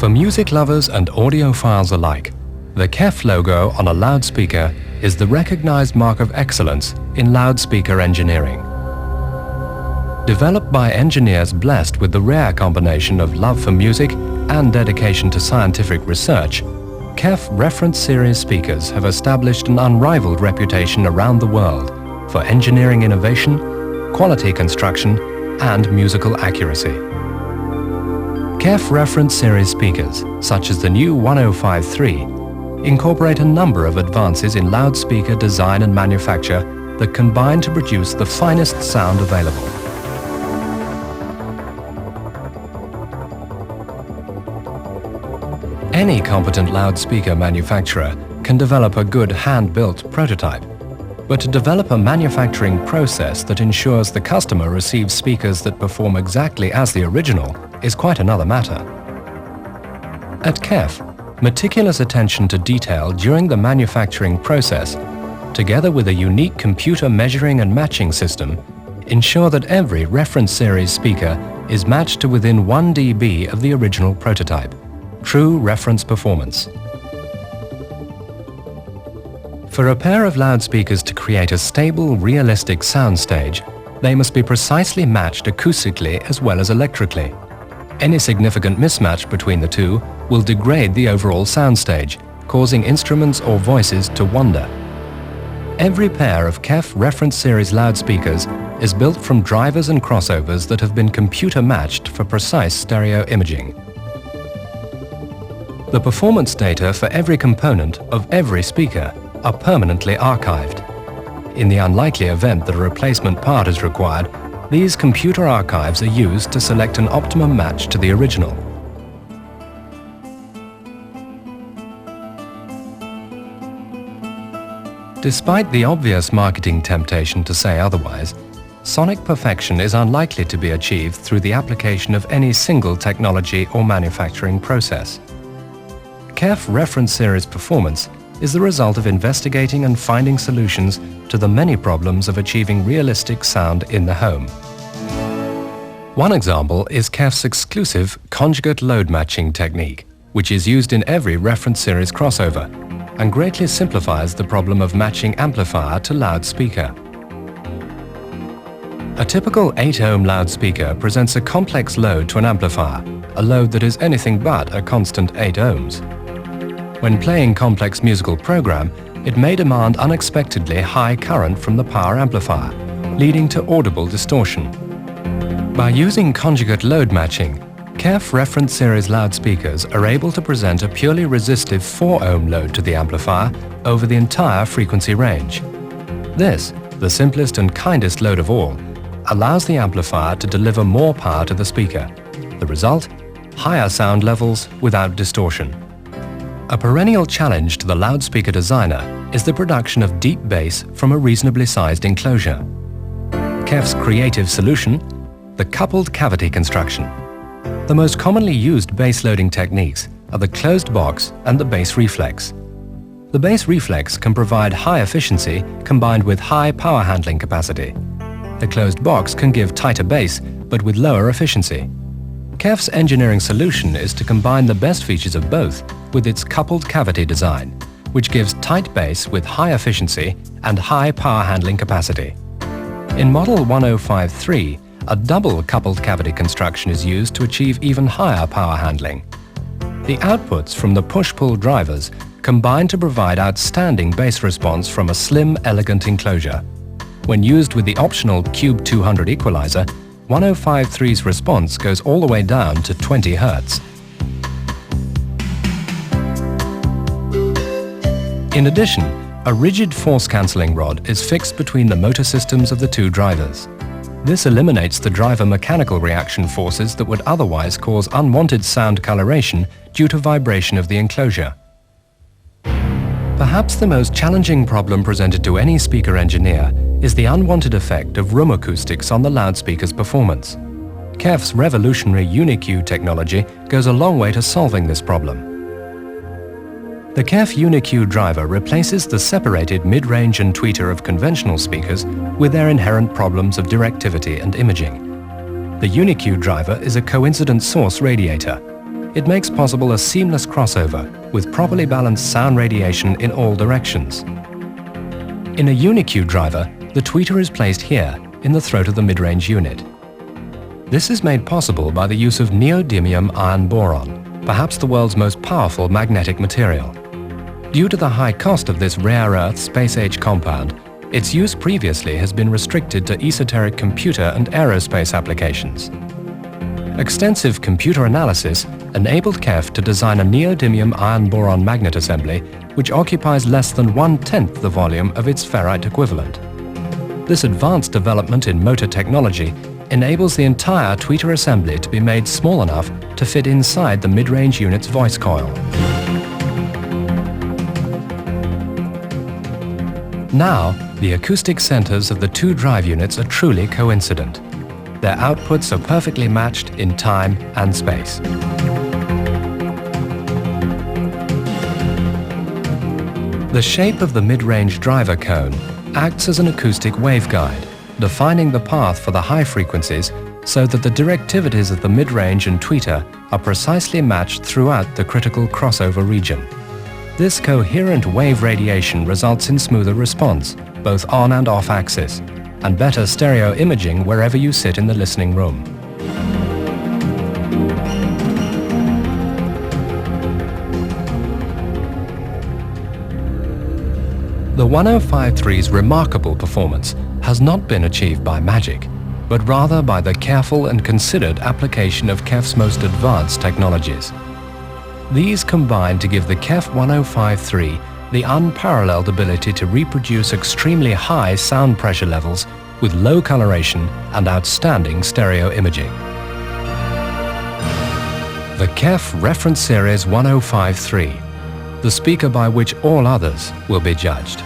For music lovers and audiophiles alike, the KEF logo on a loudspeaker is the recognized mark of excellence in loudspeaker engineering. Developed by engineers blessed with the rare combination of love for music and dedication to scientific research, KEF Reference series speakers have established an unrivaled reputation around the world for engineering innovation, quality construction, and musical accuracy. KEF Reference series speakers, such as the new 1053, incorporate a number of advances in loudspeaker design and manufacture that combine to produce the finest sound available. Any competent loudspeaker manufacturer can develop a good hand-built prototype, but to develop a manufacturing process that ensures the customer receives speakers that perform exactly as the original is quite another matter. At KEF, meticulous attention to detail during the manufacturing process, together with a unique computer measuring and matching system, ensure that every reference series speaker is matched to within 1 dB of the original prototype. True reference performance. For a pair of loudspeakers to create a stable, realistic soundstage, they must be precisely matched acoustically as well as electrically. Any significant mismatch between the two will degrade the overall soundstage, causing instruments or voices to wander. Every pair of KEF Reference series loudspeakers is built from drivers and crossovers that have been computer matched for precise stereo imaging. The performance data for every component of every speaker are permanently archived. In the unlikely event that a replacement part is required, these computer archives are used to select an optimum match to the original. Despite the obvious marketing temptation to say otherwise, sonic perfection is unlikely to be achieved through the application of any single technology or manufacturing process. KEF Reference series performance is the result of investigating and finding solutions to the many problems of achieving realistic sound in the home. One example is KEF's exclusive conjugate load matching technique, which is used in every reference series crossover and greatly simplifies the problem of matching amplifier to loudspeaker. A typical 8-ohm loudspeaker presents a complex load to an amplifier, a load that is anything but a constant 8 ohms. When playing complex musical program, it may demand unexpectedly high current from the power amplifier, leading to audible distortion. By using conjugate load matching, KEF Reference series loudspeakers are able to present a purely resistive 4-ohm load to the amplifier over the entire frequency range. This, the simplest and kindest load of all, allows the amplifier to deliver more power to the speaker. The result? Higher sound levels without distortion. A perennial challenge to the loudspeaker designer is the production of deep bass from a reasonably sized enclosure. KEF's creative solution? The coupled cavity construction. The most commonly used bass loading techniques are the closed box and the bass reflex. The bass reflex can provide high efficiency combined with high power handling capacity. The closed box can give tighter bass but with lower efficiency. KEF's engineering solution is to combine the best features of both with its coupled cavity design, which gives tight bass with high efficiency and high power handling capacity. In model 1053, a double coupled cavity construction is used to achieve even higher power handling. The outputs from the push-pull drivers combine to provide outstanding bass response from a slim, elegant enclosure. When used with the optional Cube 200 equalizer, 1053's response goes all the way down to 20 Hz. In addition, a rigid force-cancelling rod is fixed between the motor systems of the two drivers. This eliminates the driver mechanical reaction forces that would otherwise cause unwanted sound coloration due to vibration of the enclosure. Perhaps the most challenging problem presented to any speaker engineer is the unwanted effect of room acoustics on the loudspeaker's performance. KEF's revolutionary UniQ technology goes a long way to solving this problem. The KEF UniQ driver replaces the separated mid-range and tweeter of conventional speakers with their inherent problems of directivity and imaging. The UniQ driver is a coincident source radiator. it makes possible a seamless crossover with properly balanced sound radiation in all directions. In a UniQ driver, the tweeter is placed here, in the throat of the mid-range unit. This is made possible by the use of neodymium iron boron, perhaps the world's most powerful magnetic material. Due to the high cost of this rare earth space-age compound, its use previously has been restricted to esoteric computer and aerospace applications. Extensive computer analysis enabled KEF to design a neodymium iron boron magnet assembly which occupies less than 1/10 the volume of its ferrite equivalent. This advanced development in motor technology enables the entire tweeter assembly to be made small enough to fit inside the mid-range unit's voice coil. Now, the acoustic centers of the two drive units are truly coincident. Their outputs are perfectly matched in time and space. The shape of the mid-range driver cone acts as an acoustic waveguide, defining the path for the high frequencies so that the directivities of the mid-range and tweeter are precisely matched throughout the critical crossover region. This coherent wave radiation results in smoother response, both on and off axis, and better stereo imaging wherever you sit in the listening room. The 1053's remarkable performance has not been achieved by magic, but rather by the careful and considered application of KEF's most advanced technologies. These combine to give the KEF 1053 the unparalleled ability to reproduce extremely high sound pressure levels with low coloration and outstanding stereo imaging. The KEF Reference Series 1053, the speaker by which all others will be judged.